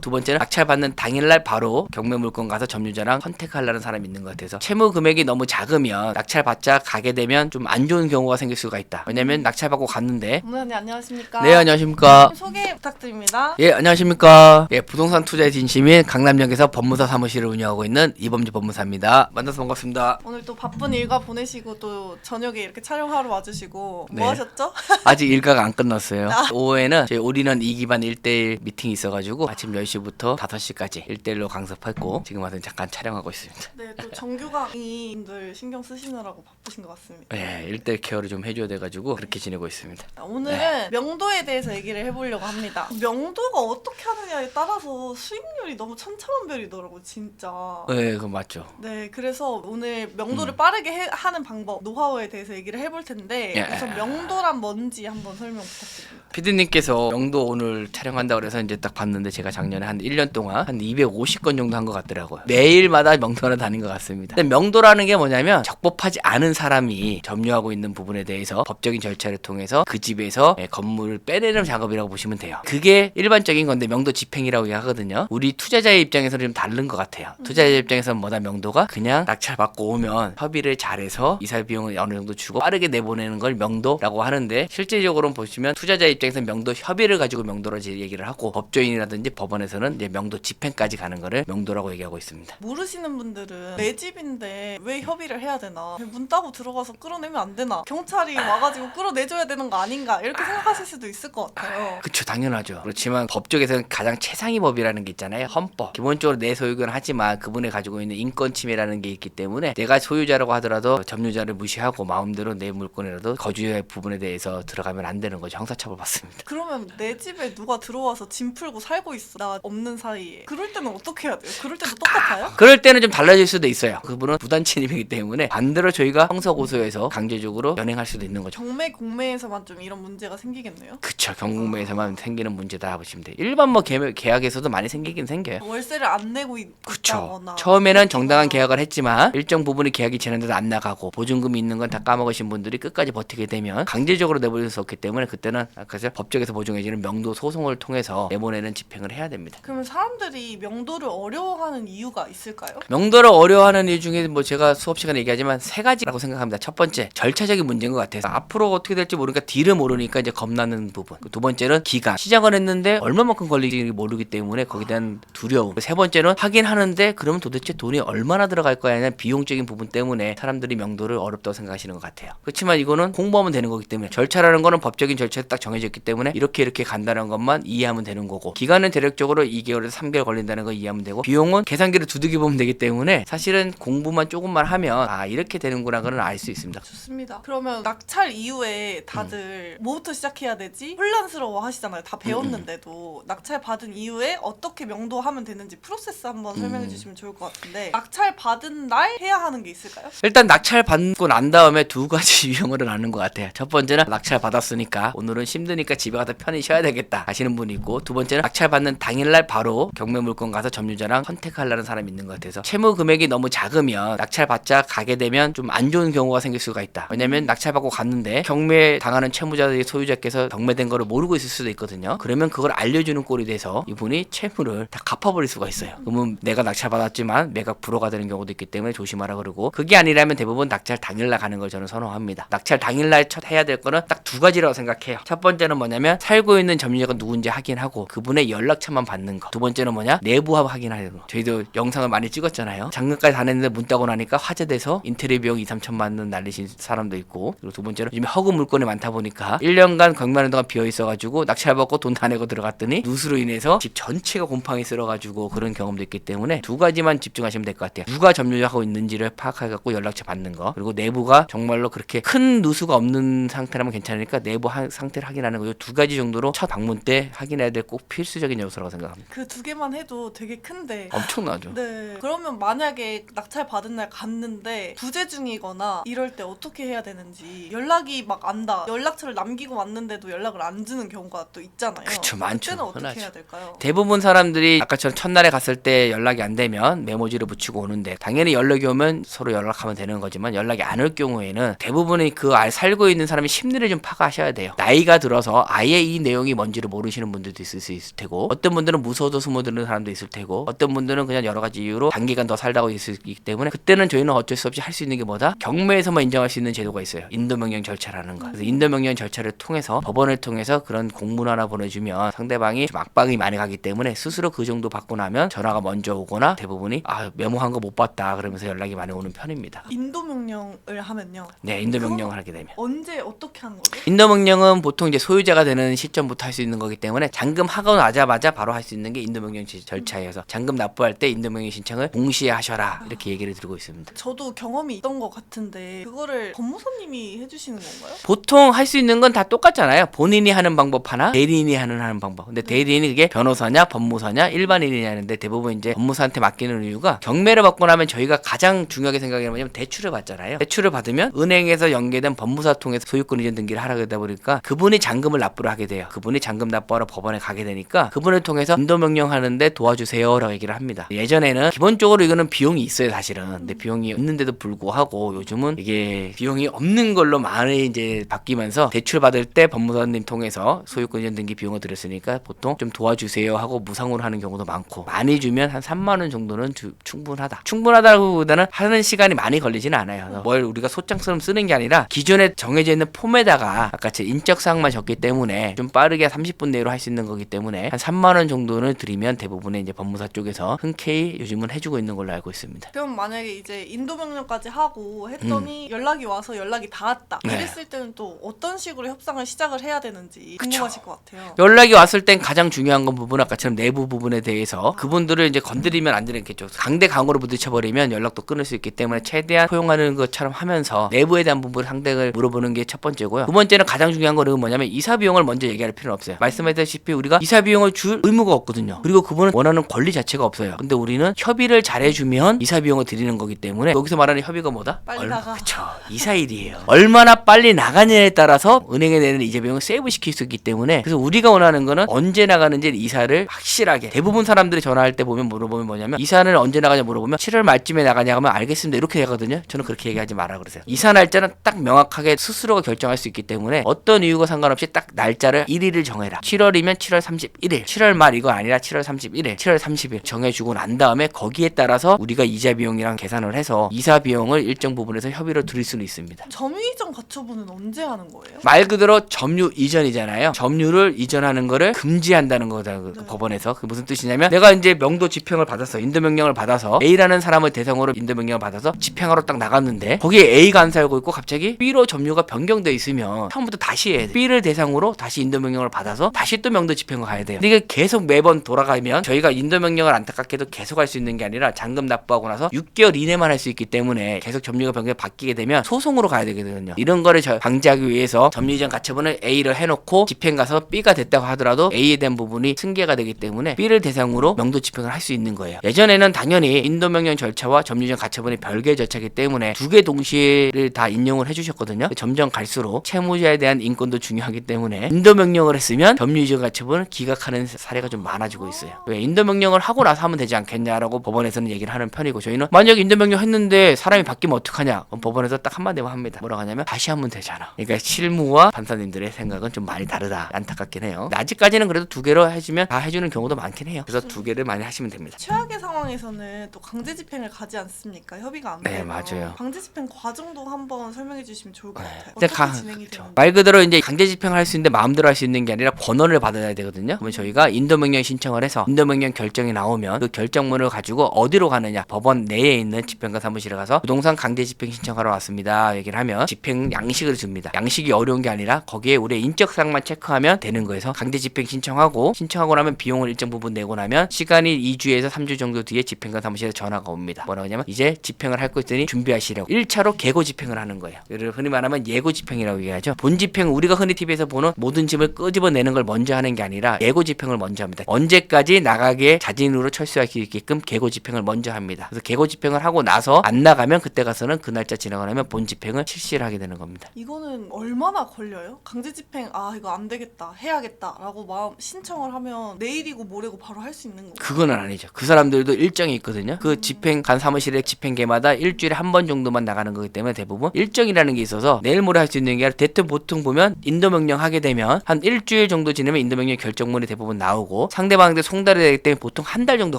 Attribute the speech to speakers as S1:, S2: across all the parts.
S1: 두 번째는 낙찰받는 당일날 바로 경매 물건 가서 점유자랑 선택하려는 사람이 있는 것 같아서 채무 금액이 너무 작으면 낙찰받자 가게 되면 좀 안 좋은 경우가 생길 수가 있다. 왜냐면 낙찰받고 갔는데
S2: 부모님 안녕하십니까?
S1: 네, 안녕하십니까?
S2: 소개 부탁드립니다.
S1: 예, 안녕하십니까? 예, 부동산 투자의 진심인 강남역에서 법무사 사무실을 운영하고 있는 이범주 법무사입니다. 만나서 반갑습니다.
S2: 오늘 또 바쁜 일과 보내시고 또 저녁에 이렇게 촬영하러 와주시고
S1: 네.
S2: 뭐 하셨죠?
S1: 아직 일과가 안 끝났어요. 오후에는 저희 올인원 2기반 1대1 미팅이 있어가지고 아침 10시부터 5시까지 1대1로 강습했고 지금 와서 잠깐 촬영하고 있습니다.
S2: 네, 또 정규강의님들 신경 쓰시느라고 바쁘신 것 같습니다.
S1: 예, 1대1 케어를 좀 해줘야 돼가지고 그렇게 지내고 있습니다.
S2: 오늘은 명도에 대해서 얘기를 해보려고 합니다. 명도가 어떻게 하느냐에 따라서 수익률이 너무 천차만별이더라고 진짜.
S1: 네, 그거 맞죠.
S2: 네, 그래서 오늘 명도를 빠르게 하는 방법, 노하우에 대해서 얘기를 해볼 텐데
S1: 예.
S2: 우선 명도란 뭔지 한번 설명 부탁드립니다.
S1: 피디님께서 명도 오늘 촬영한다고 그래서 이제 딱 봤는데 제가 작년에 한 1년 동안 한 250건 정도 한 것 같더라고요. 매일마다 명도를 다닌 것 같습니다. 근데 명도라는 게 뭐냐면 적법하지 않은 사람이 점유하고 있는 부분에 대해서 법적인 절차를 통해서 그 집에서 건물을 빼내는 작업이라고 보시면 돼요. 그게 일반적인 건데 명도 집행이라고 하거든요. 우리 투자자의 입장에서는 좀 다른 것 같아요. 투자자 입장에서는 뭐다 명도가 그냥 낙찰 받고 오면 협의를 잘해서 이사 비용을 어느 정도 주고 빠르게 내보내는 걸 명도라고 하는데 실질적으로는 보시면 투자자 입장에서는 명도 협의를 가지고 명도로 얘기를 하고 법조인이라든지 법원에서는 이제 명도 집행까지 가는 거를 명도라고 얘기하고 있습니다.
S2: 모르시는 분들은 내 집인데 왜 협의를 해야 되나? 문 따고 들어가서 끌어내면 안 되나? 경찰이 와가지고 끌어내줘야 되는 거 아닌가? 이렇게 생각하실 수도 있을 것 같아요.
S1: 그쵸, 당연하죠. 그렇지만 법적에서는 가장 최상위 법이라는 게 있잖아요. 헌법. 기본적으로 내 소유권 하지만 그분이 가지고 있는 인권 침해라는 게 있기 때문에 내가 소유자라고 하더라도 점유자를 무시하고 마음대로 내 물건이라도 거주의 부분에 대해서 들어가면 안 되는 거죠. 형사처벌 받습니다.
S2: 그러면 내 집에 누가 들어와서 짐 풀고 살고 있어. 나 없는 사이에. 그럴 때는 어떻게 해야 돼요? 그럴 때도 똑같아요?
S1: 그럴 때는 좀 달라질 수도 있어요. 그분은 부단 침입이기 때문에 반대로 저희가 형사 고소해서 강제적으로 연행할 수도 있는 거죠.
S2: 경매, 공매에서만 좀 이런 문제가 생기겠네요?
S1: 그쵸, 경매에서만 생기는 문제다 보시면 돼요. 일반 뭐 계약에서도 많이 생기긴 생겨요.
S2: 월세를 안 내고
S1: 그쵸.
S2: 있다거나
S1: 처음에는 정당한 계약을 했지만 일정 부분이 계약이 지났는데도 안 나가고 보증금이 있는 건 다 까먹으신 분들이 끝까지 버티게 되면 강제적으로 내보낼 수 없기 때문에 그때는 아까 법적에서 보증해주는 명도 소송을 통해서 내보내는 집행을 해야 됩니다.
S2: 그러면 사람들이 명도를 어려워하는 이유가 있을까요?
S1: 명도를 어려워하는 이유 중에 뭐 제가 수업 시간에 얘기하지만 3가지라고 생각합니다. 첫 번째, 절차적인 문제인 것 같아서 앞으로 어떻게 될지 모르니까 뒤를 모르니까 이제 겁나는 부분. 두 번째는 기간. 시작을 했는데 얼마만큼 걸릴지 모르기 때문에 거기에 대한 두려움. 세 번째는 하긴 하는데 그러면 도대체 돈이 얼마나 들어갈 거야 하는 비용적인 부분 때문에 사람들이 명도를 어렵다고 생각하시는 것 같아요. 그렇지만 이거는 공부하면 되는 거기 때문에 절차라는 거는 법적인 절차가 딱 정해져 있기 때문에 이렇게 간다는 것만 이해하면 되는 거고 기간은 대략적으로 2개월에서 3개월 걸린다는 거 이해하면 되고 비용은 계산기를 두들겨 보면 되기 때문에 사실은 공부만 조금만 하면 이렇게 되는구나 그걸 알 수 있습니다.
S2: 좋습니다. 그러면 낙찰 이후에 다들 뭐부터 시작해야 되지? 혼란스러워 하시잖아요. 다 배웠는데도 낙찰 받은 이후에 어떻게 명도하면 되는지 프로세스 한번 설명해 주시면 좋을 것 같은데 낙찰 받은 날 해야 하는 게 있을까요?
S1: 일단 낙찰 받고 난 다음에 2가지 유형으로 나누는 것 같아요. 첫 번째는 낙찰 받았으니까 오늘은 힘드니까 집에 가서 편히 쉬어야 되겠다 하시는 분이 있고 두 번째는 낙찰 받는 당일날 바로 경매 물건 가서 점유자랑 선택하려는 사람이 있는 것 같아서 채무 금액이 너무 작으면 낙찰 받자 가게 되면 좀 안 좋은 경우가 생길 수가 있다. 왜냐면 낙찰 받고 갔는데 경매 당하는 채무자의 소유자께서 경매된 거를 모르고 있을 수도 있거든요. 그러면 그걸 알려주는 꼴이 돼서 이분이 채무를 다 갚아버릴 수가 있어요. 그러면 내가 낙찰 받았지만 매각 불허가 되는 경우도 있기 때문에 조심하라 그러고 그게 아니라면 대부분 낙찰 당일날 가는 걸 저는 선호합니다. 낙찰 당일날 첫 해야 될 거는 딱 2가지라고 생각해요. 첫 번째는 뭐냐면 살고 있는 점유자가 누군지 확인하고 그분의 연락처만 받는 거. 두 번째는 뭐냐? 내부 확인하는 거. 저희도 영상을 많이 찍었잖아요. 작년까지 다녔는데 문 따고 나니까 화제돼서 인테리어 비용 2-3천만 원 날리신 사람도 있고 그리고 두 번째는 요즘 허구 물건이 많다 보니까 1년간 경매하는 동안 비어 있어가지고 낙찰 받고 돈 다 내고 들어갔더니 누수로 인해서 집 전체가 곰팡이 쓸어가지고 그런 경험도 있기 때문에 2가지만 집중하시면 될 것 같아요. 누가 점유하고 있는지를 파악해갖고 연락처 받는 거 그리고 내부가 정말로 그렇게 큰 누수가 없는 상태라면 괜찮으니까 내부 상태를 확인하는 거. 이 2가지 정도로 첫 방문 때 확인해야 될 꼭 필수적인 요소라고 생각합니다.
S2: 그 2개만 해도 되게 큰데
S1: 엄청나죠.
S2: 네. 그러면 만약에 낙찰 받은 날 갔는데 부재 중이거나 이럴 때 어떻게 해야 되는지 연락이 막 안다. 연락처를 남기고 왔는데도 연락을 안 주는 경우가 또 있잖아요.
S1: 그쵸, 많죠.
S2: 그때는 어떻게
S1: 흔하죠.
S2: 해야 될까요?
S1: 대부분 사람들이 아까처럼 첫날에 갔을 때 연락이 안 되면 메모지를 붙이고 오는데 당연히 연락이 오면 서로 연락하면 되는 거지만 연락이 안 올 경우에는 대부분의 살고 있는 사람이 심리를 좀 파악하셔야 돼요. 나이가 들어서 아예 이 내용이 뭔지를 모르시는 분들도 있을 수 있을 테고 어떤 분들은 분들은 무서워서 숨어드는 사람도 있을 테고 어떤 분들은 그냥 여러 가지 이유로 단기간 더 살다가 있기 때문에 그때는 저희는 어쩔 수 없이 할 수 있는 게 뭐다? 경매에서만 인정할 수 있는 제도가 있어요. 인도명령 절차라는 거. 그래서 인도명령 절차를 통해서 법원을 통해서 그런 공문 하나 보내주면 상대방이 좀 압박이 많이 가기 때문에 스스로 그 정도 받고 나면 전화가 먼저 오거나 대부분이 메모한 거 못 봤다 그러면서 연락이 많이 오는 편입니다.
S2: 인도 명령을 하면요.
S1: 네, 인도명령을 하게 되면.
S2: 언제 어떻게 하는 거죠?
S1: 인도명령은 보통 이제 소유자가 되는 시점부터 할 수 있는 거기 때문에 잔금 하고 나자마자 바로 할 수 있는 게 인도명령 절차여서 잔금 납부할 때 인도명령 신청을 동시에 하셔라 이렇게 얘기를 드리고 있습니다.
S2: 저도 경험이 있던 것 같은데 그거를 법무사님이 해주시는 건가요?
S1: 보통 할 수 있는 건 다 똑같잖아요. 본인이 하는 방법 하나, 대리인이 하는 방법. 근데 대리인이 그게 변호사냐, 법무사냐, 일반인이냐 하는데 대부분 이제 법무사한테 맡기는 이유가 경매를 받고 나면 저희가 가장 중요하게 생각하는 뭐냐면 대출을 받잖아요. 대출을 받으면 은행에서 연계된 법무사 통해서 소유권 이전 등기를 하라 그러다 보니까 그분이 잔금을 납부를 하게 돼요. 그분이 잔금 납부하러 법원에 가게 되니까 그분을 통해서 인도명령 하는데 도와주세요라고 얘기를 합니다. 예전에는 기본적으로 이거는 비용이 있어요, 사실은. 근데 비용이 있는데도 불구하고 요즘은 이게 비용이 없는 걸로 많이 이제 바뀌면서 대출 받을 때 법무사님 통해서 소유권 이전 등기 비용을 들였으니까 보통 좀 도와주세요 하고 무상으로 하는 경우도 많고 많이 주면 한 3만 원 정도는 충분하다. 충분하다기보다는 하는 시간이 많이 걸리지는 않아요. 뭘 우리가 소장처럼 쓰는 게 아니라 기존에 정해져 있는 폼에다가 아까 제 인적사항만 적기 때문에 좀 빠르게 30분 내로 할 수 있는 거기 때문에 한 3만 원 정도는 드리면 대부분의 이제 법무사 쪽에서 흔쾌히 요즘은 해주고 있는 걸로 알고 있습니다.
S2: 그럼 만약에 이제 인도 명령까지 하고 했더니 연락이 와서 연락이 닿았다.
S1: 네.
S2: 이랬을 때는 또 어떤 식으로 협상을 시작을 해야 되는지 궁금하실 것 같아요.
S1: 연락이 왔을 땐 가장 중요한 건 부분 아까처럼 내부 부분에 대해서 그분들을 이제 건드리면 안 되겠죠. 강대강으로 부딪혀버리면 연락도 끊을 수 있기 때문에 최대한 포용하는 것처럼 하면서 내부에 대한 부분을 상대를 물어보는 게 첫 번째고요. 두 번째는 가장 중요한 거는 뭐냐면 이사 비용을 먼저 얘기할 필요는 없어요. 말씀하셨다시피 우리가 이사 비용을 줄 의무가 없거든요. 그리고 그분은 원하는 권리 자체가 없어요. 근데 우리는 협의를 잘해주면 이사 비용을 드리는 거기 때문에 여기서 말하는 협의가 뭐다?
S2: 빨리 나가.
S1: 그쵸. 이사일이에요. 얼마나 빨리 나가느냐에 따라서 은행에 내는 이자 비용을 세이브 시킬 수 있기 때문에 그래서 우리가 원하는 거는 언제 나가는지 이사를 확실하게 대부분 사람들이 전화할 때 보면 물어보면 뭐냐면 이사는 언제 나가냐 물어보면 7월 말쯤에 나가냐 하면 알겠습니다 이렇게 하거든요. 저는 그렇게 얘기하지 마라 그러세요. 이사 날짜는 딱 명확하게 스스로가 결정할 수 있기 때문에 어떤 이유가 상관없이 딱 날짜를 1일을 정해라. 7월이면 7월 31일 7월 말 이거 아니라 7월 31일 7월 30일 정해주고 난 다음에 거기에 따라서 우리가 이자 비용이랑 계산을 해서 이사 비용을 일정 부분에서 협의로 드릴 수는 있습니다.
S2: 점유 이전 가처분은 언제 하는 거예요?
S1: 말 그대로 점유 이전이잖아요. 점유를 이전하는 거를 금지한다는 거다. 그
S2: 네.
S1: 법원에서. 그게 무슨 뜻이냐면 내가 이제 명도 집행을 받았어. 인도명령을 받아서 A라는 사람을 대상으로 인도명령을 받아서 집행하러 딱 나갔는데 거기에 A가 안 살고 있고 갑자기 B로 점유가 변경돼 있으면 처음부터 다시 해야 돼. B를 대상으로 다시 인도명령을 받아서 다시 또 명도 집행을 가야 돼요. 근데 이게 계속 매번 돌아가면 저희가 인도명령을 안타깝게도 계속 할 수 있는 게 아니라 잔금 납부하고 나서 6개월 이내만 할 수 있기 때문에 계속 점유가 변경이 바뀌게 되면 소송으로 가야 되거든요. 이런 거를 방지하기 위해서 점유 이전 가처분을 A를 해놓고 집행 가서 B가 됐다고 하더라도 A에 대한 부분이 승계가 되기 때문에 B를 대상으로 명도 집행을 할 수 있는 거예요. 예전에는 당연히 인도명령 절차와 점유 이전 가처분이 별개의 절차이기 때문에 두 개 동시에를 다 인용을 해주셨거든요. 점점 갈수록 채무자에 대한 인권도 중요하기 때문에 인도명령을 했으면 점유 이전 가처분을 기각하는 사례가 좀 많아지고 있어요. 왜 인도명령을 하고 나서 하면 되지 않겠냐라고 법원에서는 얘기를 하는 편이고 저희는 만약 인도명령 했는데 사람이 바뀌면 어떡하냐? 그럼 법원에서 딱 한마디만 합니다. 뭐라고 하냐면 다시 하면 되잖아. 그러니까 실무와 판사님들의 생각은 좀 많이 다르다. 안타깝긴 해요. 아직까지는 그래도 두 개로 해주면 다 해주는 경우도 많긴 해요. 그래서 두 개를 많이 하시면 됩니다.
S2: 최악의 상황에서는 또 강제 집행을 가지 않습니까? 협의가 안
S1: 네,
S2: 되면.
S1: 맞아요.
S2: 강제 집행 과정도 한번 설명해 주시면 좋을 것 같아요.
S1: 근데
S2: 어떻게 진행이 되는지.
S1: 말 그대로 이제 강제 집행을 할 수 있는데 마음대로 할 수 있는 게 아니라 권한을 받아야 되거든요. 그러면 저희가 인도명령 신청을 해서 인도명령 결정이 나오면 그 결정문을 가지고 어디로 가느냐 법원 내에 있는 집행관 사무실에 가서 부동산 강제 집행 신청하러 왔습니다. 얘기를 하면 집행 양식을 줍니다. 양식이 어려운 게 아니라 거기에 우리의 인적사항만 체크하면 되는 거여서 강제 집행 신청하고 나면 비용을 일정 부분 내고 나면 시간이 2주에서 3주 정도 뒤에 집행관 사무실에 전화가 옵니다. 뭐라고 하냐면 이제 집행을 할 거 있으니 준비하시라고 1차로 계고 집행을 하는 거예요. 이를 흔히 말하면 예고 집행이라고 얘기하죠. 본 집행 우리가 흔히 TV에서 보는 모든 집을 끄집어내는 걸 먼저 하는 게 아니라 예고 집행을 먼저 합니다. 언제까지 나가게 자진으로 철수할 수 있게끔 계고 집행을 먼저 합니다. 그래서 계고 집행을 하고 나서 안 나가면 그때 가서는 그 날짜 지나고 나면 본 집행을 실시를 하게 되는 겁니다.
S2: 이거는 얼마나 걸려요? 강제 집행 이거 안 되겠다 해야겠다라고 마음 신청을 하면 내일이고 모레고 바로 할 수 있는 건가요?
S1: 그건 아니죠. 그 사람들도 일정이 있거든요. 그 집행 간 사무실의 집행계마다 일주일에 한 번 정도만 나가는 거기 때문에 대부분 일정이라는 게 있어서 내일 모레 할 수 있는 게 아니라 대뜸 보통 보면 인도명령 하게 되면 한 일주일 정도 지나면 인도명령 결정문이 대부분 나오고 되고 상대방한테 송달이 되기 때문에 보통 한 달 정도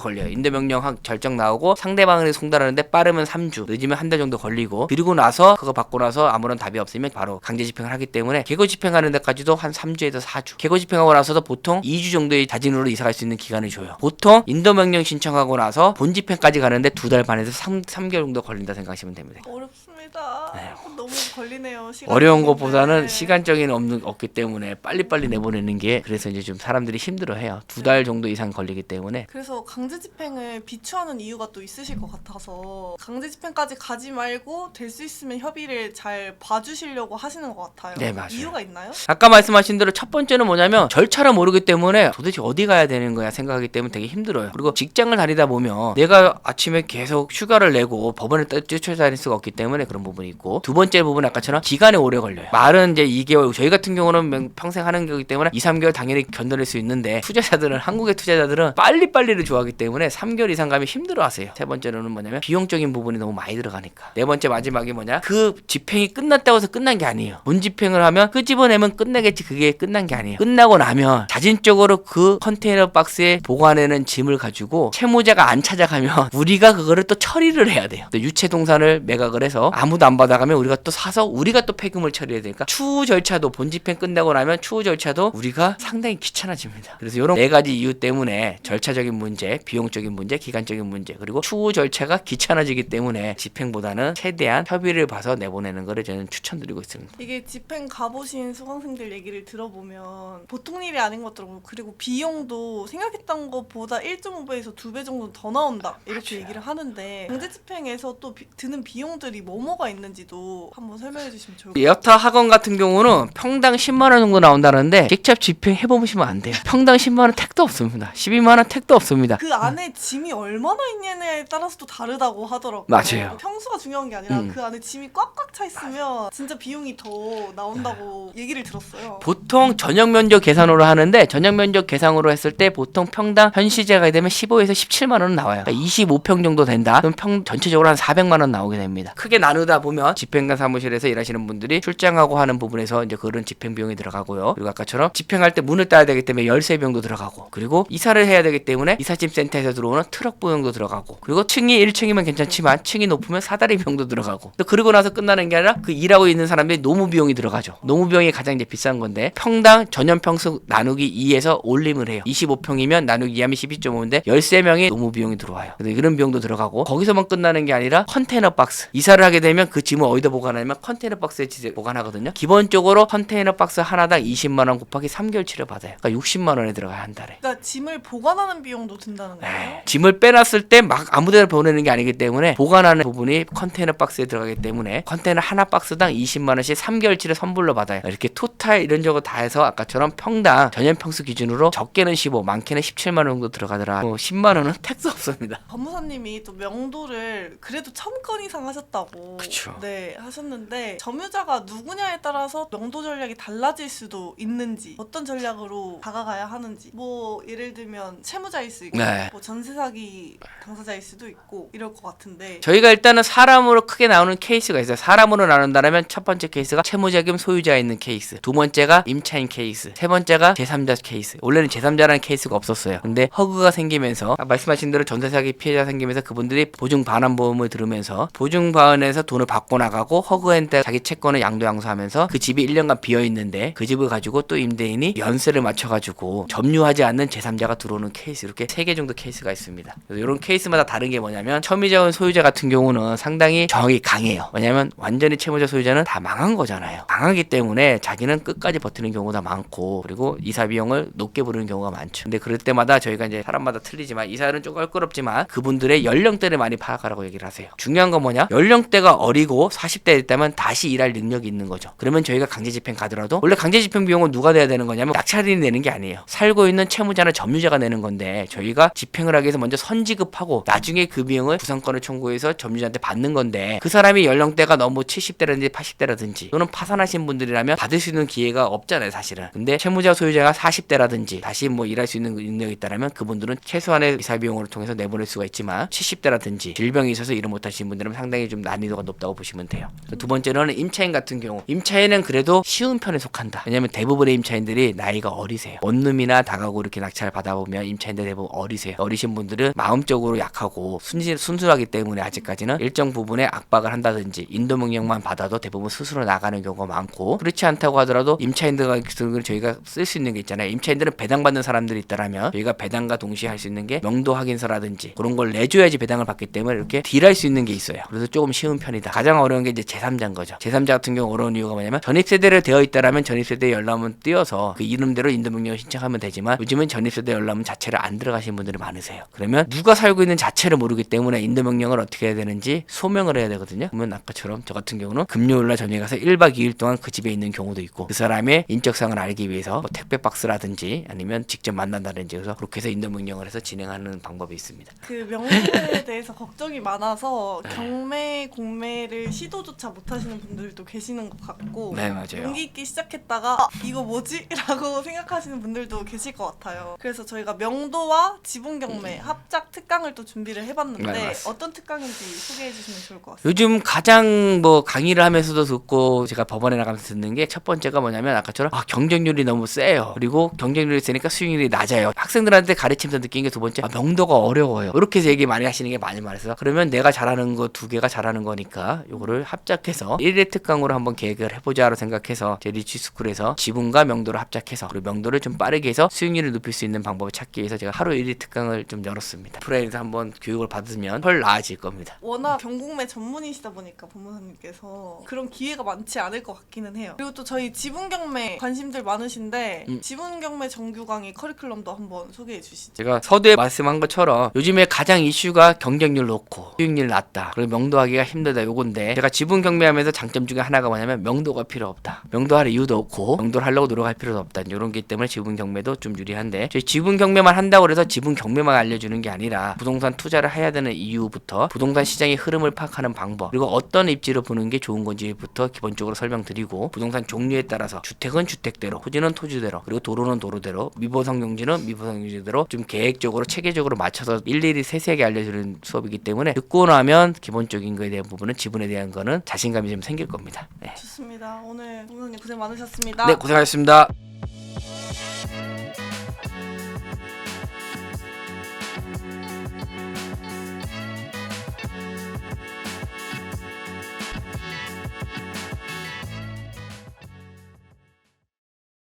S1: 걸려요. 인도명령 결정 나오고 상대방한테 송달하는데 빠르면 3주, 늦으면 한 달 정도 걸리고 그리고 나서 그거 받고 나서 아무런 답이 없으면 바로 강제 집행을 하기 때문에 개거 집행하는 데까지도 한 3주에서 4주. 개거 집행하고 나서도 보통 2주 정도의 자진으로 이사 갈 수 있는 기간을 줘요. 보통 인도명령 신청하고 나서 본 집행까지 가는데 2달 반에서 3개월 정도 걸린다 생각하시면 됩니다.
S2: 어렵습니다.
S1: 네.
S2: 너무 걸리네요.
S1: 어려운 것보다는 시간적인 없기 때문에 빨리빨리 내보내는 게 그래서 이제 좀 사람들이 힘들어해요. 2달 정도 이상 걸리기 때문에.
S2: 그래서 강제 집행을 비추하는 이유가 또 있으실 것 같아서 강제 집행까지 가지 말고 될 수 있으면 협의를 잘 봐주시려고 하시는 것 같아요.
S1: 네, 맞아요.
S2: 이유가 있나요?
S1: 아까 말씀하신 대로 첫 번째는 뭐냐면 절차를 모르기 때문에 도대체 어디 가야 되는 거야 생각하기 때문에 되게 힘들어요. 그리고 직장을 다니다 보면 내가 아침에 계속 휴가를 내고 법원에 쫓아다닐 수가 없기 때문에 그런 부분이 있고 두 번째 부분은 아까처럼 기간이 오래 걸려요. 말은 이제 2개월, 저희 같은 경우는 평생 하는 거기 때문에 2, 3개월 당연히 견뎌낼 수 있는데 투자자들은 한국의 투자자들은 빨리빨리를 좋아하기 때문에 3개월 이상 가면 힘들어하세요. 세 번째로는 뭐냐면 비용적인 부분이 너무 많이 들어가니까. 네 번째 마지막이 뭐냐? 그 집행이 끝났다고 해서 끝난 게 아니에요. 본 집행을 하면 끄집어내면 끝나겠지. 그게 끝난 게 아니에요. 끝나고 나면 자진적으로 그 컨테이너 박스에 보관해놓은 짐을 가지고 채무자가 안 찾아가면 우리가 그거를 또 처리를 해야 돼요. 유체동산을 매각을 해서 아무도 안 받아가면 우리가 또 사서 우리가 또 폐금을 처리해야 되니까 추후 절차도 본 집행 끝나고 나면 추후 절차도 우리가 상당히 귀찮아집니다. 그래서 이런 네 가지 이유 때문에 절차적인 문제, 비용적인 문제, 기간적인 문제 그리고 추후 절차가 귀찮아지기 때문에 집행보다는 최대한 협의를 봐서 내보내는 거를 저는 추천드리고 있습니다.
S2: 이게 집행 가보신 수강생들 얘기를 들어보면 보통 일이 아닌 것 같더라고요. 그리고 비용도 생각했던 것보다 1.5배에서 2배 정도 더 나온다 이렇게
S1: 맞아요.
S2: 얘기를 하는데 강제 집행에서 또 드는 비용들이 뭐가 있는지도 한번 설명해 주시면 좋을 것 같아요.
S1: 여타 학원 같은 경우는 평당 10만 원 정도 나온다는데 직접 집행해 보시면 안 돼요. 평당 10만 원 택도 없습니다. 12만 원 택도 없습니다.
S2: 그 안에 짐이 얼마나 있냐에 따라서 또 다르다고 하더라고요.
S1: 맞아요.
S2: 평수가 중요한 게 아니라 그 안에 짐이 꽉꽉 차 있으면 진짜 비용이 더 나온다고 얘기를 들었어요.
S1: 보통 전용 면적 계산으로 하는데 전용 면적 계산으로 했을 때 보통 평당 현시제가 되면 15에서 17만 원은 나와요. 그러니까 25평 정도 된다. 그럼 전체적으로 한 400만 원 나오게 됩니다. 크게 나누다 보면 집행관 사무실에서 일하시는 분들이 출장하고 하는 부분에서 이제 그런 집행 비용이 들어가고요. 그리고 아까처럼 집행할 때 문을 따야 되기 때문에 열쇠 비용도 들어가고 그리고 이사를 해야 되기 때문에 이삿짐 센터에서 들어오는 트럭 비용도 들어가고 그리고 층이 1층이면 괜찮지만 층이 높으면 사다리 비용도 들어가고 또 그러고 나서 끝나는 게 아니라 그 일하고 있는 사람들이 노무 비용이 들어가죠. 노무 비용이 가장 이제 비싼 건데 평당 전용 평수 나누기 2에서 올림을 해요. 25평이면 나누기 2하면 12.5인데 13명이 노무 비용이 들어와요. 그래서 이런 비용도 들어가고 거기서만 끝나는 게 아니라 컨테이너 박스 이사를 하게 되면 그 짐을 어디다 보관하냐면 컨테이너 박스에 보관하거든요. 기본적으로 컨테이너 박스 하나당 20만 원 곱하기 3개월 치료 받아요. 그러니까 60만 원에 들어가요 한 달에.
S2: 그러니까 짐을 보관하는 비용도 든다는 거예요?
S1: 짐을 빼놨을 때 막 아무데나 보내는 게 아니기 때문에 보관하는 부분이 컨테이너 박스에 들어가기 때문에 컨테이너 하나 박스당 20만 원씩 3개월치를 선불로 받아요. 이렇게 토탈 이런 저거 다 해서 아까처럼 평당 전년평수 기준으로 적게는 15, 많게는 17만 원 정도 들어가더라. 10만 원은 택도 없습니다.
S2: 법무사님이 또 명도를 그래도 1000건 이상 하셨다고
S1: 그쵸.
S2: 네, 하셨는데 점유자가 누구냐에 따라서 명도 전략이 달라질 수도 있는지 어떤 전략으로 다가가야 하는지 뭐 예를 들면 채무자일 수 있고
S1: 네.
S2: 뭐 전세 사기 당사자일 수도 있고 이럴 것 같은데
S1: 저희가 일단은 사람으로 크게 나오는 케이스가 있어요. 사람으로 나눈다면 첫 번째 케이스가 채무자 겸 소유자 있는 케이스, 두 번째가 임차인 케이스, 세 번째가 제3자 케이스. 원래는 제3자라는 케이스가 없었어요. 근데 허그가 생기면서 말씀하신 대로 전세 사기 피해자 생기면서 그분들이 보증 반환보험을 들으면서 보증 반환에서 돈을 받고 나가고 허그한테 자기 채권을 양도양수하면서 그 집이 1년간 비어 있는데 그 집을 가지고 또 임대인이 연세를 맞춰가지고 점유하지 않는 제3자가 들어오는 케이스 이렇게 3개 정도 케이스가 있습니다. 그래서 이런 케이스마다 다른 게 뭐냐면 채무자 소유자 같은 경우는 상당히 저항이 강해요. 왜냐면 완전히 채무자 소유자는 다 망한 거잖아요. 망하기 때문에 자기는 끝까지 버티는 경우가 많고 그리고 이사 비용을 높게 부르는 경우가 많죠. 근데 그럴 때마다 저희가 이제 사람마다 틀리지만 이사는 좀 껄끄럽지만 그분들의 연령대를 많이 파악하라고 얘기를 하세요. 중요한 건 뭐냐? 연령대가 어리고 40대일 때면 다시 일할 능력이 있는 거죠. 그러면 저희가 강제 집행 가더라도 원래 강제 집행 비용은 누가 내야 되는 거냐면 낙찰인이 내는 게 아니에요. 살고 있는 채무자나 점유자가 내는 건데 저희가 집행을 하기 위해서 먼저 선지급하고 나중에 그 비용을 구상권을 청구해서 점유자한테 받는 건데 그 사람이 연령대가 너무 70대라든지 80대라든지 또는 파산하신 분들이라면 받을 수 있는 기회가 없잖아요 사실은. 근데 채무자 소유자가 40대라든지 다시 뭐 일할 수 있는 능력이 있다면 그분들은 최소한의 이사 비용을 통해서 내보낼 수가 있지만 70대라든지 질병이 있어서 일을 못하시는 분들은 상당히 좀 난이도가 높다고 보시면 돼요. 두 번째로는 임차인 같은 경우, 임차인은 그래도 쉬운 편에 속한다. 왜냐면 대부분의 임차인들이 나이가 어리세요. 원룸이나 다가구 이렇게 낙찰 받아보면 임차인들 대부분 어리세요. 어리신 분들은 마음적으로 약하고 순수하기 때문에 아직까지는 일정 부분에 압박을 한다든지 인도 명령만 받아도 대부분 스스로 나가는 경우가 많고, 그렇지 않다고 하더라도 임차인들은 저희가 쓸 수 있는 게 있잖아요. 임차인들은 배당받는 사람들이 있다라면 저희가 배당과 동시에 할 수 있는 게 명도 확인서라든지 그런 걸 내줘야지 배당을 받기 때문에 이렇게 딜할 수 있는 게 있어요. 그래서 조금 쉬운 편이다. 가장 어려운 게 이제 제3자인 거죠. 제3자 같은 경우 어려운 이유가 뭐냐면 전입세대로 되어 있다라면 전입세대 열람은 띄어서 그 이름대로 인도명령을 신청하면 되지만, 요즘은 전입세대 열람은 자체를 안 들어가시는 분들이 많으세요. 그러면 누가 살고 있는 자체를 모르기 때문에 인도명령을 어떻게 해야 되는지 소명을 해야 되거든요. 그러면 아까처럼 저 같은 경우는 금요일날 저녁에 가서 1박 2일 동안 그 집에 있는 경우도 있고, 그 사람의 인적사항을 알기 위해서 뭐 택배 박스라든지 아니면 직접 만난다든지, 그래서 그렇게 해서 인도명령을 해서 진행하는 방법이 있습니다.
S2: 그 명도에 대해서 걱정이 많아서 경매, 공매를 시도조차 못하시는 분들도 계시는 것 같고,
S1: 네, 맞아요.
S2: 용기 있게 시작했다가 이거 뭐지? 라고 생각하시는 분들도 계실 것 같아요. 그래서 저희가 명도와 지분 경매 합작 특강을 또 준비를 해봤는데
S1: 네, 맞습니다.
S2: 어떤 특강인지 소개해 주시면 좋을 것 같습니다.
S1: 요즘 가장 뭐 강의를 하면서도 듣고 제가 법원에 나가면서 듣는 게 첫 번째가 뭐냐면 아까처럼 경쟁률이 너무 세요. 그리고 경쟁률이 세니까 수익률이 낮아요. 학생들한테 가르치면서 느낀 게 두 번째, 명도가 어려워요. 이렇게 해서 얘기 많이 하시는 게 많이 말해서, 그러면 내가 잘하는 거 두 개가 잘하는 거니까 요거를 합작해서 1회 특강으로 한번 계획을 해보자로 생각해서 제 리치스쿨에서 지분과 명도를 합작해서, 그리고 명도를 좀 빠르게 해서 수익률을 높일 수 있는 방법을 찾기 위해서 제가 하루 1회 특강을 좀 열었습니다. 프라임에서 한번 교육을 받으면 훨 나아질 겁니다.
S2: 워낙 경공매 전문이시다 보니까 법무사님께서 그런 기회가 많지 않을 것 같기는 해요. 그리고 또 저희 지분 경매 관심들 많으신데 지분 경매 정규 강의 커리큘럼도 한번 소개해 주시죠.
S1: 제가 서두에 말씀한 것처럼 요즘에 가장 이슈가 경쟁률 높고 수익률 낮다, 그리고 명도하기가 힘들다, 요건데 제가 지분 경매하면서 장점 중에 하나가 뭐냐면 명도가 필요 없다. 명도할 이유도 없고 명도를 하려고 노력할 필요도 없다. 이런 게 때문에 지분 경매도 좀 유리한데, 저희 지분 경매만 한다고 해서 지분 경매만 알려주는 게 아니라 부동산 투자를 해야 되는 이유부터 부동산 시장의 흐름을 파악하는 방법, 그리고 어떤 입지로 보는 게 좋은 건지부터 기본적으로 설명드리고, 부동산 종류에 따라서 주택은 주택대로, 토지는 토지대로, 그리고 도로는 도로대로, 미보상 용지는 미보상 용지대로 좀 계획적으로 체계적으로 맞춰서 일일이 세세하게 알려주는 수업이기 때문에 듣고 나면 기본적인 거에 대한 부분은, 지분에 대한 거는 자신감이 좀 생길 겁니다. 네,
S2: 좋습니다. 오늘 법무사님 고생 많으셨습니다.
S1: 네, 고생하셨습니다.